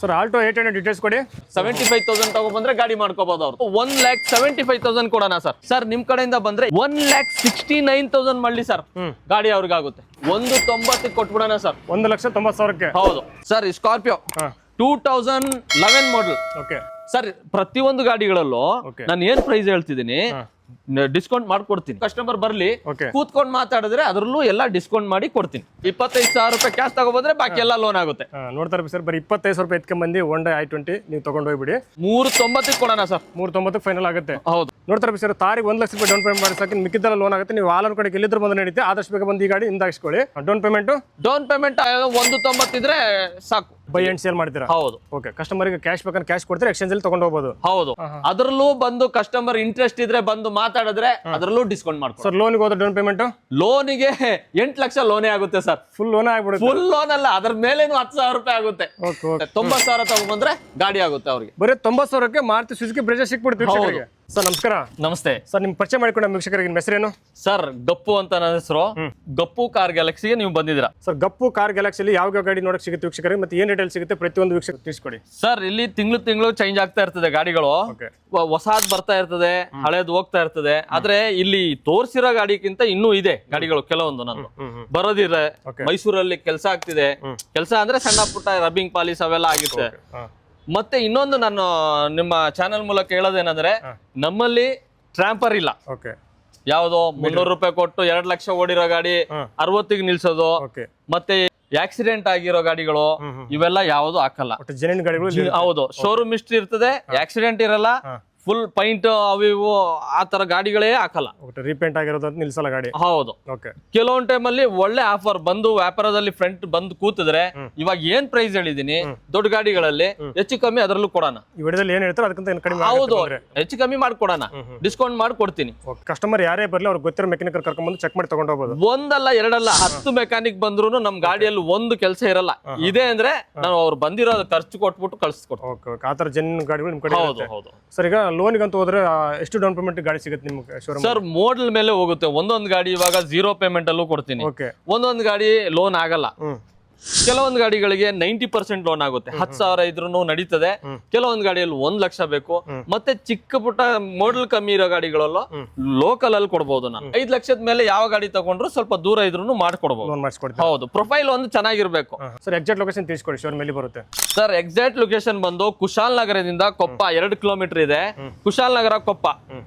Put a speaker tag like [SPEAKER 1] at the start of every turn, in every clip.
[SPEAKER 1] Sir Alto 800 details ಕೊಡಿ.
[SPEAKER 2] 75,000 ತಗೊಬಂದ್ರೆ ಗಾಡಿ ಮಾಡ್ಕೋಬಹುದು ಅವ್ರು. 1,75,000 ಕೊಡೋಣ ಸರ್. ಸರ್ ನಿಮ್ ಕಡೆಯಿಂದ ಬಂದ್ರೆ 1,69,000 ಮಾಡ್ಲಿ ಸರ್, ಗಾಡಿ ಅವ್ರಿಗೆ ಆಗುತ್ತೆ. 1,90,000 ಕೊಟ್ಬಿಡೋಣ ಸರ್.
[SPEAKER 1] 1,90,000ಕ್ಕೆ.
[SPEAKER 2] ಹೌದು ಸರ್. ಸ್ಕಾರ್ಪಿಯೋ 2011 ಮಾಡಲ್.
[SPEAKER 1] ಓಕೆ
[SPEAKER 2] ಸರ್ ಪ್ರತಿಯೊಂದು ಗಾಡಿಗಳಲ್ಲೂ ನಾನು ಏನ್ ಪ್ರೈಸ್ ಹೇಳ್ತಿದ್ದೀನಿ ಡಿಸ್ಕೌಂಟ್ ಮಾಡ್ಕೊಡ್ತೀನಿ. ಕಸ್ಟಮರ್ ಬರ್ಲಿ ಕೂತ್ಕೊಂಡು ಮಾತಾಡಿದ್ರೆ ಅದ್ರಲ್ಲೂ ಎಲ್ಲ ಡಿಸ್ಕೌಂಟ್ ಮಾಡಿ ಕೊಡ್ತೀನಿ. 25,000 ರೂಪಾಯಿ ಕ್ಯಾಶ್ ತಗೋಬೋದ್ರೆ ಬಾಕಿ ಎಲ್ಲ ಲೋನ್ ಆಗುತ್ತೆ.
[SPEAKER 1] ನೋಡ್ತಾರೆ ಸರ್, ಬರೀ 25,000 ರೂಪಾಯಿ ಎತ್ಕೊಂಡ್ ಬಂದು Honda i20 ನೀವು ತಗೊಂಡು ಹೋಗ್ಬಿಡಿ.
[SPEAKER 2] 390 ಕೊಡೋಣ ಸರ್.
[SPEAKER 1] 390 ಫೈನಲ್ ಆಗುತ್ತೆ.
[SPEAKER 2] ಹೌದು.
[SPEAKER 1] ನೋಡ್ತಾರೆ ಸರ್, ತಾರಿಗೆ 1 ಲಕ್ಷ ರೂಪಾಯಿ ಡೌನ್ ಪೇಮೆಂಟ್ ಮಾಡಿ ಸಾಕಿ, ಮಿಕ್ಕಿದ್ದೆಲ್ಲ ಲೋನ್ ಆಗುತ್ತೆ. ನೀವು ಆಲ್ ಕಡೆ ಎಲ್ಲಿದ್ರು ಬಂದು ನಡೀತೆ, ಆದಷ್ಟು ಬೇಗ ಬಂದು ಈ ಗಾಡಿ ಹಿಂದಾಗಿಸ್ಕೊಳ್ಳಿ. ಡೌನ್ ಪೇಮೆಂಟ್
[SPEAKER 2] 190 ಇದ್ರೆ ಸಾಕು.
[SPEAKER 1] ಬೈ ಅಂಡ್ ಸೇಲ್ ಮಾಡ್ತೀರಾ?
[SPEAKER 2] ಹೌದು.
[SPEAKER 1] ಓಕೆ. ಕಸ್ಟಮರ್ಗೆ ಕ್ಯಾಶ್ ಬೇಕಂದ್ರೆ ಕ್ಯಾಶ್ ಕೊಡ್ತೀರಾ, ಎಕ್ಸ್ಚೇಂಜ್ ಅಲ್ಲಿ ತಗೊಂಡು ಹೋಗಬಹುದು.
[SPEAKER 2] ಹೌದು. ಅದ್ರಲ್ಲೂ ಬಂದು ಕಸ್ಟಮರ್ ಇಂಟ್ರೆಸ್ಟ್ ಇದ್ರೆ ಬಂದು ಮಾತಾಡಿದ್ರೆ ಅದ್ರಲ್ಲೂ ಡಿಸ್ಕೌಂಟ್ ಮಾಡ್ತಾರೆ.
[SPEAKER 1] ಸರ್ ಲೋನ್ಗೆ ಹೋದ ಡೌನ್ ಪೇಮೆಂಟ್
[SPEAKER 2] ಲೋನಿಗೆ 8 ಲಕ್ಷ ಲೋನೇ ಆಗುತ್ತೆ ಸರ್.
[SPEAKER 1] ಫುಲ್ ಲೋನ್ ಆಗ್ಬಿಡುತ್ತೆ.
[SPEAKER 2] ಫುಲ್ ಲೋನ್ ಅಲ್ಲ, ಅದ್ರ ಮೇಲೇನು 10,000 ರೂಪಾಯಿ ಆಗುತ್ತೆ. 90,000 ತಗೊಂಡ್ಬಂದ್ರೆ ಗಾಡಿ ಆಗುತ್ತೆ ಅವ್ರಿಗೆ.
[SPEAKER 1] ಬರೀ 90,000ಕ್ಕೆ ಮಾರುತಿ ಸುಜುಕಿ ಬ್ರೆಜಾ ಸಿಕ್ಬಿಡುತ್ತೆ. ಸರ್ ನಮಸ್ಕಾರ.
[SPEAKER 2] ನಮಸ್ತೆ
[SPEAKER 1] ಸರ್. ನಿಮ್ ಪರಿಚಯ ಮಾಡಿಕೊಂಡ ವೀಕ್ಷಕರಿಗೆ ನಿಮ್ಮ ಹೆಸರೇನು?
[SPEAKER 2] ಸರ್ ಗಪ್ಪು ಅಂತ ನನ್ನ ಹೆಸರು. ಗಪ್ಪು ಕಾರ್ ಗ್ಯಾಲಕ್ಸಿಗೆ ನೀವು ಬಂದಿದ್ದೀರಾ.
[SPEAKER 1] ಸರ್ ಗಪ್ಪು ಕಾರ್ ಗ್ಯಾಲಕ್ಸಿಲಿ ಯಾವ ಗಾಡಿ ನೋಡಕ್ ಸಿಗುತ್ತೆ ವೀಕ್ಷಕರಿಗೆ, ಮತ್ತೆ ಏನ್ ರೇಟಲ್ಲಿ ಸಿಗುತ್ತೆ ಪ್ರತಿಯೊಂದು ವೀಕ್ಷಕ ತಿಳಿಸ್ಕೊಡಿ.
[SPEAKER 2] ಸರ್ ಇಲ್ಲಿ ತಿಂಗಳು ಚೇಂಜ್ ಆಗ್ತಾ ಇರ್ತದೆ ಗಾಡಿಗಳು. ಹೊಸಾದ್ ಬರ್ತಾ ಇರ್ತದೆ, ಹಳೇದು ಹೋಗ್ತಾ ಇರ್ತದೆ. ಆದ್ರೆ ಇಲ್ಲಿ ತೋರ್ಸಿರೋ ಗಾಡಿಗಿಂತ ಇನ್ನೂ ಇದೆ ಗಾಡಿಗಳು ಕೆಲವೊಂದು. ನಾನು ಬರೋದಿದೆ, ಮೈಸೂರಲ್ಲಿ ಕೆಲಸ ಆಗ್ತಿದೆ. ಕೆಲಸ ಅಂದ್ರೆ ಸಣ್ಣ ಪುಟ್ಟ ರಬ್ಬಿಂಗ್ ಪಾಲಿಸ್ ಅವೆಲ್ಲ ಆಗುತ್ತೆ. ಮತ್ತೆ ಇನ್ನೊಂದು ನಾನು ನಿಮ್ಮ ಚಾನೆಲ್ ಮೂಲಕ ಹೇಳೋದೇನಂದ್ರೆ, ನಮ್ಮಲ್ಲಿ ಟ್ರಾಂಪರ್ ಇಲ್ಲ. ಯಾವ್ದೋ 300 ರೂಪಾಯಿ ಕೊಟ್ಟು 2 ಲಕ್ಷ ಓಡಿರೋ ಗಾಡಿ 60ಗೆ ನಿಲ್ಸೋದು, ಮತ್ತೆ ಆಕ್ಸಿಡೆಂಟ್ ಆಗಿರೋ ಗಾಡಿಗಳು ಇವೆಲ್ಲ ಯಾವ್ದು ಹಾಕಲ್ಲ. ಹೌದು. ಶೋರೂಮ್ ಹಿಸ್ಟ್ರಿ ಇರ್ತದೆ, ಆಕ್ಸಿಡೆಂಟ್ ಇರಲ್ಲ, ಫುಲ್ ಪೈಂಟ್ ಅವು ಇವು ಆ ತರ ಗಾಡಿಗಳೇ ಹಾಕಲ್ಲ.
[SPEAKER 1] ರೀಪೇಂಟ್ ಆಗಿರೋದು ನಿಲ್ಸಲ್ಲ ಗಾಡಿ.
[SPEAKER 2] ಹೌದು. ಕೆಲವೊಂದು ಟೈಮ್ ಅಲ್ಲಿ ಒಳ್ಳೆ ಆಫರ್ ಬಂದು ವ್ಯಾಪಾರದಲ್ಲಿ ಫ್ರಂಟ್ ಬಂದು ಕೂತಿದ್ರೆ, ಇವಾಗ ಏನ್ ಪ್ರೈಸ್ ಹೇಳಿದೀನಿ ದೊಡ್ಡ ಗಾಡಿಗಳಲ್ಲಿ ಹೆಚ್ಚು ಕಮ್ಮಿ ಅದರಲ್ಲೂ ಕೊಡೋಣ.
[SPEAKER 1] ಏನ್ ಹೇಳ್ತಾರೆ ಅದಕ್ಕಿಂತ ಕಡಿಮೆ.
[SPEAKER 2] ಹೌದು, ಹೆಚ್ಚು ಕಮ್ಮಿ ಮಾಡ್ಕೊಡೋಣ, ಡಿಸ್ಕೌಂಟ್ ಮಾಡಿ ಕೊಡ್ತೀನಿ.
[SPEAKER 1] ಕಸ್ಟಮರ್ ಯಾರೇ ಬರ್ಲಿ ಅವ್ರಿಗೆ ಗೊತ್ತಿರೋ ಮೆಕ್ಯಾನಿಕ್ ಕರ್ಕೊಂಡ್ ಬಂದು ಚೆಕ್ ಮಾಡಿ ತಗೊಂಡು ಹೋಗ್ಬೋದು.
[SPEAKER 2] ಒಂದಲ್ಲ ಎರಡಲ್ಲ 10 ಮೆಕ್ಯಾನಿಕ್ ಬಂದ್ರು ನಮ್ ಗಾಡಿಯಲ್ಲಿ ಒಂದು ಕೆಲಸ ಇರಲ್ಲ. ಇದೆ ಅಂದ್ರೆ ನಾವು ಅವ್ರು ಬಂದಿರೋ ಖರ್ಚು ಕೊಟ್ಬಿಟ್ಟು ಕಳ್ಸಿಕೊಡ್ತೀವಿ.
[SPEAKER 1] ಆತರ ಜನ್ ಗಾಡಿಗಳು ನಿಮ್ ಕಡೆ.
[SPEAKER 2] ಹೌದು.
[SPEAKER 1] ಸರ್ ಈಗ ಲೋನ್ಗೆ ಅಂತ ಹೋದ್ರೆ ಎಷ್ಟು ಡೌನ್ ಪೇಮೆಂಟ್ ಗಾಡಿ ಸಿಗುತ್ತೆ ನಿಮ್ಗೆ ಶೋರೂಮ್?
[SPEAKER 2] ಸರ್ ಮೋಡಲ್ ಮೇಲೆ ಹೋಗುತ್ತೆ. ಒಂದೊಂದು ಗಾಡಿ ಇವಾಗ 0 ಪೇಮೆಂಟ್ ಅಲ್ಲೂ ಕೊಡ್ತೀನಿ. ಒಂದೊಂದು ಗಾಡಿ ಲೋನ್ ಆಗಲ್ಲ. ಕೆಲವೊಂದು ಗಾಡಿಗಳಿಗೆ 90% ಲೋನ್ ಆಗುತ್ತೆ. 10,000 ಇದ್ರೂ ನಡೀತದೆ. ಕೆಲವೊಂದು ಗಾಡಿಯಲ್ಲಿ 1 ಲಕ್ಷ ಬೇಕು. ಮತ್ತೆ ಚಿಕ್ಕ ಪುಟ್ಟ ಮಾಡಲ್ ಕಮ್ಮಿ ಇರೋ ಗಾಡಿಗಳಲ್ಲೂ ಲೋಕಲ್ ಅಲ್ಲಿ ಕೊಡಬಹುದು. ನಾನು 5 ಲಕ್ಷದ ಮೇಲೆ ಯಾವ ಗಾಡಿ ತಗೊಂಡ್ರು ಸ್ವಲ್ಪ ದೂರ ಇದ್ರೂ ಮಾಡ್ಕೊಡ್ಬಹುದು. ಹೌದು. ಪ್ರೊಫೈಲ್ ಒಂದು ಚೆನ್ನಾಗಿರ್ಬೇಕು.
[SPEAKER 1] ಸರ್ ಎಕ್ಸಾಕ್ಟ್ ಲೊಕೇಶನ್ ತಿಳಿಸ್ಕೊಡಿ, ಶೋರೂಮ್ ಎಲ್ಲಿ ಬರುತ್ತೆ?
[SPEAKER 2] ಸರ್ ಎಕ್ಸಾಕ್ಟ್ ಲೊಕೇಶನ್ ಬಂದು ಕುಶಾಲನಗರದಿಂದ ಕೊಪ್ಪ 2 ಕಿಲೋಮೀಟರ್ ಇದೆ. ಕುಶಾಲನಗರ ಕೊಪ್ಪ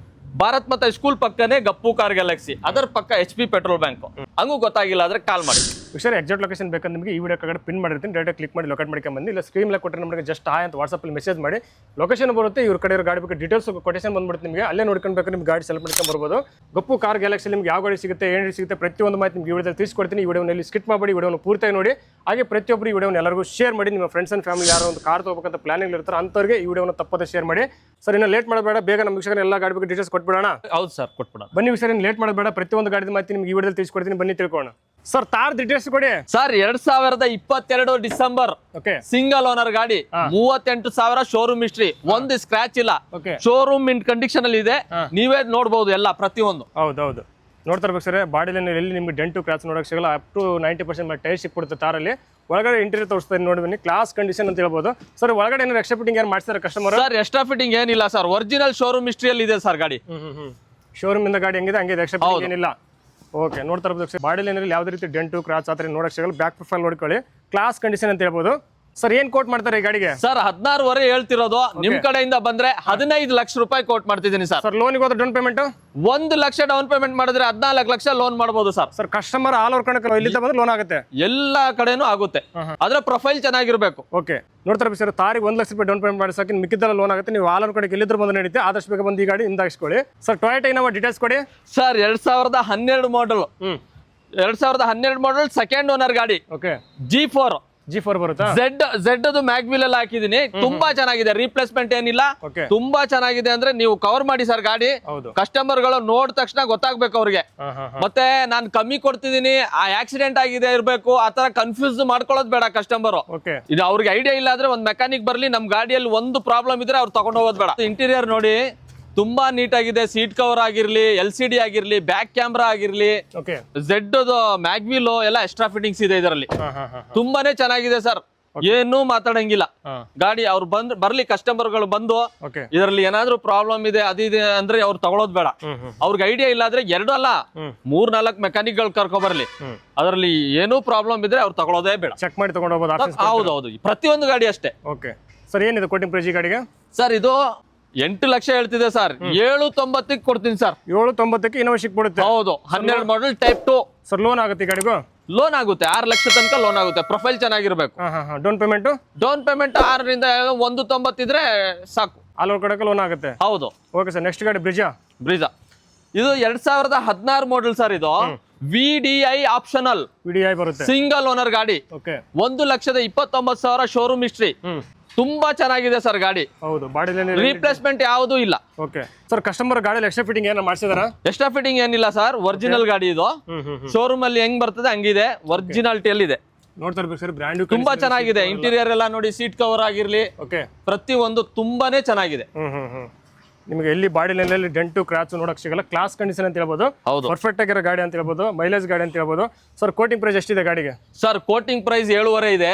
[SPEAKER 2] ಭಾರತ್ ಮತ್ತೆ ಸ್ಕೂಲ್ ಪಕ್ಕನೇ ಗಪ್ಪು ಕಾರ್ ಗ್ಯಾಲಕ್ಸಿ, ಅದರ ಪಕ್ಕ HP ಪೆಟ್ರೋಲ್ ಬ್ಯಾಂಕ್. ಹಂಗೂ ಗೊತ್ತಾಗಿಲ್ಲ ಆದ್ರೆ ಕಾಲ್ ಮಾಡಿ.
[SPEAKER 1] ಸರ್ ಎಕ್ಸಾಕ್ಟ್ ಲೊಕೇಶನ್ ಬೇಕಂದ್ರೆ ನಿಮಗೆ ಈ ವಿಡಿಯೋ ಕೆಳಗಡೆ ಪಿನ್ ಮಾಡಿರ್ತೀನಿ, ಡೈರೆಕ್ಟ್ ಕ್ಲಿಕ್ ಮಾಡಿ ಲೊಕೇಟ್ ಮಾಡ್ಕೊಂಡು ಬನ್ನಿ. ಇಲ್ಲ ಸ್ಕ್ರೀನ್ ಮೇಲೆ ಕೊಟ್ಟರೆ ನಮಗೆ ಜಸ್ಟ್ ಹಾಯ್ ಅಂತ ವಾಟ್ಸಪ್ ಅಲ್ಲಿ ಮೆಸೇಜ್ ಮಾಡಿ ಲೊಕೇಶನ್ ಬರುತ್ತೆ. ಇವ್ರ ಕಡೆ ಗಾಡಿ ಬಗ್ಗೆ ಡೀಟೇಲ್ಸ್ ಕೊಟೇಶನ್ ಬಂದ್ಬಿಡುತ್ತೆ ನಿಮಗೆ. ಅಲ್ಲೇ ನೋಡ್ಕೊಳ್ಬೇಕು, ನಿಮ್ಗೆ ಗಾಡಿ ಸೆಲೆಕ್ಟ್ ಮಾಡ್ಕೊಂಡು ಬರ್ಬೋದು. ಗಪ್ಪು ಕಾರ್ ಗ್ಯಾಲಕ್ಸಿ ನಿಮ್ಗೆ ಯಾವ ಗಾಡಿ ಸಿಗುತ್ತೆ, ಏನು ಸಿಗುತ್ತೆ ಪ್ರತಿಯೊಂದು ಮಾಹಿತಿ ನಿಮ್ಗೆ ಈ ವಿಡಿಯೋದಲ್ಲಿ ತಿಳಿಸ್ಕೊಡ್ತೀನಿ. ಈ ವಿಡಿಯೋನಲ್ಲಿ ಸ್ಕಿಪ್ ಮಾಡಿ ವಿಡಿಯೋನ ಪೂರ್ತಿಯಾಗಿ ನೋಡಿ. ಹಾಗೆ ಪ್ರತಿಯೊಬ್ಬರು ಈ ವಿಡಿಯೋನ ಎಲ್ಲರಿಗೂ ಶೇರ್ ಮಾಡಿ. ನಿಮ್ಮ ಫ್ರೆಂಡ್ಸ್ ಅಂಡ್ ಫ್ಯಾಮಿಲಿ ಯಾರೋ ಒಂದು ಕಾರ್ ತಗೋಬೇಕಂತ ಪ್ಲಾನಿಂಗ್ ಇರ್ತಾರೆ ಅಂಥವ್ರಿಗೆ ಈ ವಿಡಿಯೋನ ತಪ್ಪದೆ ಶೇರ್ ಮಾಡಿ. ಸರ್ ಇನ್ನು ಲೇಟ್ ಮಾಡಬೇಡ, ಬೇಗ ನಮ್ಮ ವೀಕ್ಷಕರ ಎಲ್ಲ ಗಾಡಿ ಬಗ್ಗೆ ಡೀಟೇಲ್ಸ್ ಕೊಟ್ಬಿಡೋಣ.
[SPEAKER 2] ಹೌದು ಸರ್, ಕೊಟ್ಬಿಡೋಣ ಬನ್ನಿ.
[SPEAKER 1] ಸರ್ ಲೇಟ್ ಮಾಡಬೇಡ, ಪ್ರತಿಯೊಂದು ಗಾಡಿ ಮಾಹಿತಿ ನಿಮ್ಗೆ ಈ ವಿಡಿಯೋದಲ್ಲಿ ತಿಳಿಸ್ಕೊಡ್ತೀನಿ, ಬನ್ನಿ ತಿಳ್ಕೊಳ್ಳೋಣ. ಸರ್ ತಾರ್ ಡೀಟೇಲ್ಸ್ ಕೊಡಿ.
[SPEAKER 2] ಸರ್ 2022 ಡಿಸೆಂಬರ್ ಸಿಂಗಲ್ ಓನರ್ ಗಾಡಿ, 38,000 ಶೋರೂಮ್ ಹಿಸ್ಟ್ರಿ, ಒಂದು ಸ್ಕ್ರಾಚ್ ಇಲ್ಲ. ಶೋರೂಮ್ ಇನ್ ಕಂಡೀಷನ್ ಅಲ್ಲಿ ಇದೆ, ನೀವೇ ನೋಡಬಹುದು ಎಲ್ಲ ಪ್ರತಿಯೊಂದು.
[SPEAKER 1] ಹೌದೌದು, ನೋಡ್ತಾ ಇರ್ಬೇಕು ಸರ್. ಬಾಡಿ ಲೈನ್ ಎಲ್ಲಿ ನಿಮ್ಗೆ ಡೆಂಟು ಕ್ರಾಚ್ ನೋಡಕ್ ಸಿಗಲ್ಲ. ಅಪ್ ಟು 90% ಟೈರ್ ಸಿಕ್ಬಿಡುತ್ತೆ ತಾರಲ್ಲಿ. ಒಳಗಡೆ ಇಂಟೀರಿಯರ್ ತೋರಿಸ್ತಾ ನೋಡಿ ಬನ್ನಿ, ಕ್ಲಾಸ್ ಕಂಡೀಷನ್ ಅಂತ ಹೇಳ್ಬೋದು. ಸರ್ ಒಳಗಡೆ ಏನಾದ್ರು ಎಕ್ಸ್ಟ್ರಾ ಫಿಟ್ಟಿಂಗ್ ಏನು ಮಾಡ್ತಾರೆ ಕಸ್ಟಮರ್?
[SPEAKER 2] ಸರ್ ಎಕ್ಸ್ಟ್ರಾ ಫಿಟ್ಟಿಂಗ್ ಏನಿಲ್ಲ ಸರ್, ಒರಿಜಿನಲ್ ಶೋರೂಮ್ ಹಿಸ್ಟ್ರಿಯಲ್ಲಿ ಇದೆ ಸರ್ ಗಾಡಿ.
[SPEAKER 1] ಶೋರೂಮ್ ಇಂದ ಗಾಡಿ ಹೆಂಗಿದೆ ಹಂಗಿದೆ, ಎಕ್ಸ್ಟ್ರಾ ಫಿಟ್ಟಿಂಗ್ ಏನಿಲ್ಲ. ಓಕೆ, ನೋಡ್ತಾ ಇರ್ಬೋದು ಬಾಡಿ ಲೈನಲ್ಲಿ ಯಾವುದೇ ರೀತಿ ಡೆಂಟು ಕ್ರಾಚ್ ಆ ಥರ ನೋಡಕ್ ಸಿಗಲ್ಲ. ಬ್ಯಾಕ್ ಪ್ರೊಫೈಲ್ ನೋಡ್ಕೊಳ್ಳಿ, ಕ್ಲಾಸ್ ಕಂಡೀಷನ್ ಅಂತ ಹೇಳ್ಬೋದು. ಸರ್ ಏನ್ ಕೋಟ್ ಮಾಡ್ತಾರೆ ಈ ಗಾಡಿಗೆ?
[SPEAKER 2] ಸರ್ 16,000 ಹೇಳ್ತಿರೋದು, ನಿಮ್ ಕಡೆಯಿಂದ ಬಂದ್ರೆ 15 ಲಕ್ಷ ರೂಪಾಯಿ ಕೋಟ್ ಮಾಡ್ತಿದ್ದೀನಿ ಸರ್.
[SPEAKER 1] ಸರ್ ಲೋನಿಗೆ ಹೋದ down payment
[SPEAKER 2] 1 lakh down payment ಮಾಡಿದ್ರೆ 14 ಲಕ್ಷ ಲೋನ್ ಮಾಡಬಹುದು sir.
[SPEAKER 1] Sir customer all over ಕಡೆ ಇಲ್ಲಿಂದ ಬಂದ್ರೆ ಲೋನ್ ಆಗುತ್ತೆ,
[SPEAKER 2] ಎಲ್ಲಾ ಕಡೆನೂ ಆಗುತ್ತೆ. ಅದ್ರ ಪ್ರೊಫೈಲ್ ಚೆನ್ನಾಗಿರ್ಬೇಕು.
[SPEAKER 1] ಓಕೆ, ನೋಡ್ತಾರೆ ಸರ್, ತಾರಿಗೆ 1 ಲಕ್ಷ ರೂಪಾಯಿ ಡೌನ್ ಪೇಮೆಂಟ್ ಮಾಡಿ ಸಾಕಿ, ಮಿಕ್ಕಿದ್ದೆಲ್ಲ ಲೋನ್ ಆಗುತ್ತೆ. ನೀವು ಆಲ್ ಓವರ್ ಕಡೆ ಎಲ್ಲಿದ್ರು ಬಂದು ನಡೀತೆ, ಆದಷ್ಟು ಬೇಗ ಬಂದು ಈ ಗಾಡಿ ಹಿಂದಾಗಿಸ್ಕೊಳ್ಳಿ. ಸರ್ ಟೊಯೋಟಾ ಇನೋವಾ ಡೀಟೇಲ್ಸ್ ಕೊಡಿ.
[SPEAKER 2] ಸರ್ 2012 ಮಾಡಲ್, 2012 ಮಾಡಲ್ ಸೆಕೆಂಡ್ ಓನರ್ ಗಾಡಿ.
[SPEAKER 1] ಓಕೆ, G4 ಬರುತ್ತಾ?
[SPEAKER 2] ಝೆಡ್ ಅದು ಮ್ಯಾಗ್ವಿಲ್ ಅಲ್ಲಿ ಹಾಕಿದೀನಿ, ತುಂಬಾ ಚೆನ್ನಾಗಿದೆ. ರೀಪ್ಲೇಸ್ಮೆಂಟ್ ಏನಿಲ್ಲ, ತುಂಬಾ ಚೆನ್ನಾಗಿದೆ. ಅಂದ್ರೆ ನೀವು ಕವರ್ ಮಾಡಿ ಸರ್ ಗಾಡಿ, ಕಸ್ಟಮರ್ ಗಳು ನೋಡಿದ ತಕ್ಷಣ ಗೊತ್ತಾಗ್ಬೇಕು ಅವ್ರಿಗೆ. ಮತ್ತೆ ನಾನು ಕಮ್ಮಿ ಕೊಡ್ತಿದೀನಿ, ಆ ಆಕ್ಸಿಡೆಂಟ್ ಆಗಿದೆ ಇರ್ಬೇಕು, ಆತರ ಕನ್ಫ್ಯೂಸ್ ಮಾಡ್ಕೊಳ್ಳೋದು ಬೇಡ ಕಸ್ಟಮರ್. ಇದು ಅವ್ರಿಗೆ ಐಡಿಯಾ ಇಲ್ಲ ಅಂದ್ರೆ ಒಂದ್ ಮೆಕ್ಯಾನಿಕ್ ಬರ್ಲಿ, ನಮ್ ಗಾಡಿಯಲ್ಲಿ ಒಂದು ಪ್ರಾಬ್ಲಮ್ ಇದ್ರೆ ಅವ್ರು ತಗೊಂಡ್ ಹೋಗೋದು ಬೇಡ. ಇಂಟೀರಿಯರ್ ನೋಡಿ ತುಂಬಾ ನೀಟ್ ಆಗಿದೆ. ಸೀಟ್ ಕವರ್ ಆಗಿರ್ಲಿ, LCD ಆಗಿರ್ಲಿ, ಬ್ಯಾಕ್ ಕ್ಯಾಮ್ರಾ ಆಗಿರ್ಲಿ, ಝೆಡ್ ಮ್ಯಾಗ್ವಿಲ್ ಎಲ್ಲ ಎಕ್ಸ್ಟ್ರಾ ಫಿಟ್ಟಿಂಗ್ಸ್ ಇದೆ ಇದರಲ್ಲಿ. ತುಂಬಾನೇ ಚೆನ್ನಾಗಿದೆ ಸರ್. ಏನು ಮಾತಾಡಂಗಿಲ್ಲ. ಗಾಡಿ ಅವ್ರು ಬರ್ಲಿ ಕಸ್ಟಮರ್ಗಳು ಬಂದು
[SPEAKER 1] ಓಕೆ
[SPEAKER 2] ಇದರಲ್ಲಿ ಏನಾದ್ರೂ ಪ್ರಾಬ್ಲಮ್ ಇದೆ ಅದಿದೆ ಅಂದ್ರೆ ಅವ್ರು ತಗೊಳೋದ್ ಬೇಡ. ಅವ್ರಿಗೆ ಐಡಿಯಾ ಇಲ್ಲ ಆದ್ರೆ 2 ಅಲ್ಲ 3-4 ಮೆಕ್ಯಾನಿಕ್ ಗಳು ಕರ್ಕೊ ಬರ್ಲಿ, ಅದರಲ್ಲಿ ಏನೂ ಪ್ರಾಬ್ಲಮ್ ಇದ್ರೆ ಅವ್ರು ತಗೊಳೋದೇ ಬೇಡ,
[SPEAKER 1] ಚೆಕ್ ಮಾಡಿ ತಗೊಂಡು ಹೋಗ್ಬೋದು.
[SPEAKER 2] ಹೌದೌದು, ಪ್ರತಿಯೊಂದು ಗಾಡಿ ಅಷ್ಟೇ.
[SPEAKER 1] ಓಕೆ ಸರ್, ಏನಿದೆ ಕೋಟಿಂಗ್ ಪ್ರೈಸ್ ಈ ಗಾಡಿಗೆ?
[SPEAKER 2] ಸರ್ ಇದು 8 ಲಕ್ಷ ಹೇಳ್ತಿದೆ ಸರ್, 790 ಕೊಡ್ತೀನಿ ಸರ್.
[SPEAKER 1] 790ಕ್ಕೆ ಇನ್ನೋವಾ ಸಿಕ್ಬಿಡುತ್ತೆ.
[SPEAKER 2] ಹೌದು, 12 ಮಾಡಲ್ ಟೈಪ್ 2.
[SPEAKER 1] ಸರ್ ಲೋನ್ ಆಗುತ್ತೆ ಈ ಗಾಡಿಗೂ?
[SPEAKER 2] ಲೋನ್ ಆಗುತ್ತೆ, 6 ಲಕ್ಷ ತನಕ ಲೋನ್ ಆಗುತ್ತೆ. ಪ್ರೊಫೈಲ್ ಚೆನ್ನಾಗಿರ್ಬೇಕು.
[SPEAKER 1] Down payment?
[SPEAKER 2] ಡೌನ್ ಪೇಮೆಂಟ್ 6ರಿಂದ 190 ಇದ್ರೆ ಸಾಕು.
[SPEAKER 1] ಆಲ್ ಓವರ್ ಕಡೆಗೆ ಲೋನ್ ಆಗುತ್ತೆ.
[SPEAKER 2] ಹೌದು.
[SPEAKER 1] ಓಕೆ ಸರ್, ನೆಕ್ಸ್ಟ್ ಗಾಡಿ ಬ್ರಿಜಾ?
[SPEAKER 2] ಇದು 2016 ಮಾಡಲ್ ಸರ್. ಇದು VDI ಆಪ್ಷನಲ್
[SPEAKER 1] VDI ಬರುತ್ತೆ,
[SPEAKER 2] ಸಿಂಗಲ್ ಓನರ್ ಗಾಡಿ.
[SPEAKER 1] Okay
[SPEAKER 2] 1,29,000 showroom history. ತುಂಬಾ ಚೆನ್ನಾಗಿದೆ ಸರ್ ಗಾಡಿ.
[SPEAKER 1] ಹೌದು, ಬಾಡಿ
[SPEAKER 2] ರೀಪ್ಲೇಸ್ಮೆಂಟ್ ಯಾವುದೂ ಇಲ್ಲ.
[SPEAKER 1] ಓಕೆ ಸರ್, ಕಸ್ಟಮರ್ ಗಾಡಿ ಎಕ್ಸ್ಟ್ರಾ ಫಿಟ್ಟಿಂಗ್ ಏನೋ ಮಾಡಿಸಿದಾರಾ?
[SPEAKER 2] ಎಕ್ಸ್ಟ್ರಾ ಫಿಟ್ಟಿಂಗ್ ಏನಿಲ್ಲ ಸರ್, ಒರಿಜಿನಲ್ ಗಾಡಿ ಇದು. ಶೋರೂಮ್ ಅಲ್ಲಿ ಹೆಂಗ್ ಬರ್ತದೆ ಹಂಗಿದೆ, ಒರಿಜಿನಾಲಿಟಿಯಲ್ಲಿ ಇದೆ.
[SPEAKER 1] ನೋಡ್ತಾ ಇರ್ಬೇಕು ಸರ್, ಬ್ರ್ಯಾಂಡ್
[SPEAKER 2] ತುಂಬಾ ಚೆನ್ನಾಗಿದೆ. ಇಂಟೀರಿಯರ್ ಎಲ್ಲ ನೋಡಿ, ಸೀಟ್ ಕವರ್ ಆಗಿರ್ಲಿ,
[SPEAKER 1] ಓಕೆ
[SPEAKER 2] ಪ್ರತಿ ಒಂದು ತುಂಬಾನೇ ಚೆನ್ನಾಗಿದೆ.
[SPEAKER 1] ನಿಮಗೆ ಎಲ್ಲಿ ಬಾಡಿ ಲೈನಲ್ಲಿ ಡೆಂಟು ಕ್ರಾಚ್ ನೋಡಕ್ ಸಿಗಲ್ಲ. ಕ್ಲಾಸ್ ಕಂಡೀಷನ್ ಅಂತ ಹೇಳ್ಬೋದು.
[SPEAKER 2] ಹೌದು,
[SPEAKER 1] ಪರ್ಫೆಕ್ಟ್ ಆಗಿರೋ ಗಾಡಿ ಅಂತ ಹೇಳ್ಬೋದು, ಮೈಲೇಜ್ ಗಾಡಿ ಅಂತ ಹೇಳ್ಬೋದು. ಸರ್ ಕೋಟಿಂಗ್ ಪ್ರೈಸ್ ಎಷ್ಟಿದೆ ಗಾಡಿಗೆ?
[SPEAKER 2] ಸರ್ ಕೋಟಿಂಗ್ ಪ್ರೈಸ್ 7.5 ಇದೆ.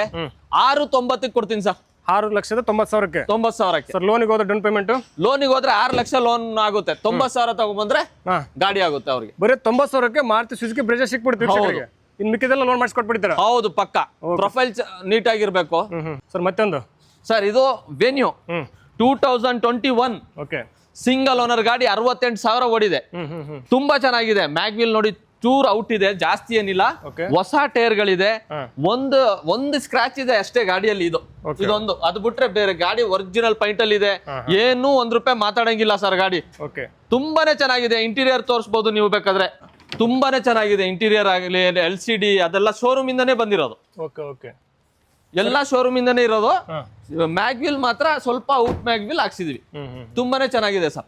[SPEAKER 2] 690 ಕೊಡ್ತೀನಿ ಸರ್.
[SPEAKER 1] 6,90,000ಕ್ಕೆ?
[SPEAKER 2] 90,000ಕ್ಕೆ.
[SPEAKER 1] ಸರ್ ಲೋನಿಗೆ ಹೋದ್ರೆ ಡೌನ್ ಪೇಮೆಂಟ್?
[SPEAKER 2] ಲೋನಿಗೆ ಹೋದ್ರೆ 6 ಲಕ್ಷ ಲೋನ್ ಆಗುತ್ತೆ. 90,000 ತಗೊಂಡ್ಬಂದ್ರೆ ಗಾಡಿ ಆಗುತ್ತೆ ಅವ್ರಿಗೆ.
[SPEAKER 1] ಬರೀ 90,000ಕ್ಕೆ ಮಾರುತಿ ಸುಜುಕಿ ಬ್ರೆಜಾ ಸಿಕ್ಬಿಡ್ತೀವಿ. ಇನ್ ಮಿಕ್ಕಿದೆಲ್ಲ ಲೋನ್ ಮಾಡಿಸ್ಕೊಟ್ಬಿಡ್ತೀರಾ?
[SPEAKER 2] ಹೌದು, ಪಕ್ಕ. ಪ್ರೊಫೈಲ್ ನೀಟ್ ಆಗಿರ್ಬೇಕು.
[SPEAKER 1] ಸರ್ ಮತ್ತೊಂದು
[SPEAKER 2] ಸರ್, ಇದು ವೆನ್ಯೂ 2021
[SPEAKER 1] ಓಕೆ
[SPEAKER 2] ಸಿಂಗಲ್ ಓನರ್ ಗಾಡಿ, 68,000 ಓಡಿದೆ. ತುಂಬಾ ಚೆನ್ನಾಗಿದೆ. ಮ್ಯಾಗ್ವಿಲ್ ನೋಡಿ ಚೂರ್ ಔಟ್ ಇದೆ, ಜಾಸ್ತಿ ಏನಿಲ್ಲ. ಹೊಸ ಟೈರ್ ಗಳಿದೆ. ಒಂದು ಸ್ಕ್ರಾಚ್ ಇದೆ ಅಷ್ಟೇ ಗಾಡಿಯಲ್ಲಿ. ಇದೊಂದು, ಅದು ಬಿಟ್ರೆ ಬೇರೆ ಗಾಡಿ ಒರಿಜಿನಲ್ ಪೈಂಟ್ ಅಲ್ಲಿ ಇದೆ. ಏನು ₹1 ಮಾತಾಡಂಗಿಲ್ಲ ಸರ್ ಗಾಡಿ. ತುಂಬಾನೇ ಚೆನ್ನಾಗಿದೆ. ಇಂಟೀರಿಯರ್ ತೋರಿಸಬಹುದು ನೀವು ಬೇಕಾದ್ರೆ. ತುಂಬಾನೇ ಚೆನ್ನಾಗಿದೆ. ಇಂಟೀರಿಯರ್ ಆಗಲಿ, LCD ಅದೆಲ್ಲ ಶೋರೂಮ್ ಇಂದಾನೇ ಬಂದಿರೋದು. ಎಲ್ಲಾ ಶೋರೂಮ್ ಇಂದಾನೇ ಇರೋದು. ಮ್ಯಾಗ್ವಿಲ್ ಮಾತ್ರ ಸ್ವಲ್ಪ ಔಟ್ ಮ್ಯಾಗ್ವಿಲ್ ಹಾಕ್ಸಿದ್ವಿ. ತುಂಬಾನೇ ಚೆನ್ನಾಗಿದೆ ಸರ್.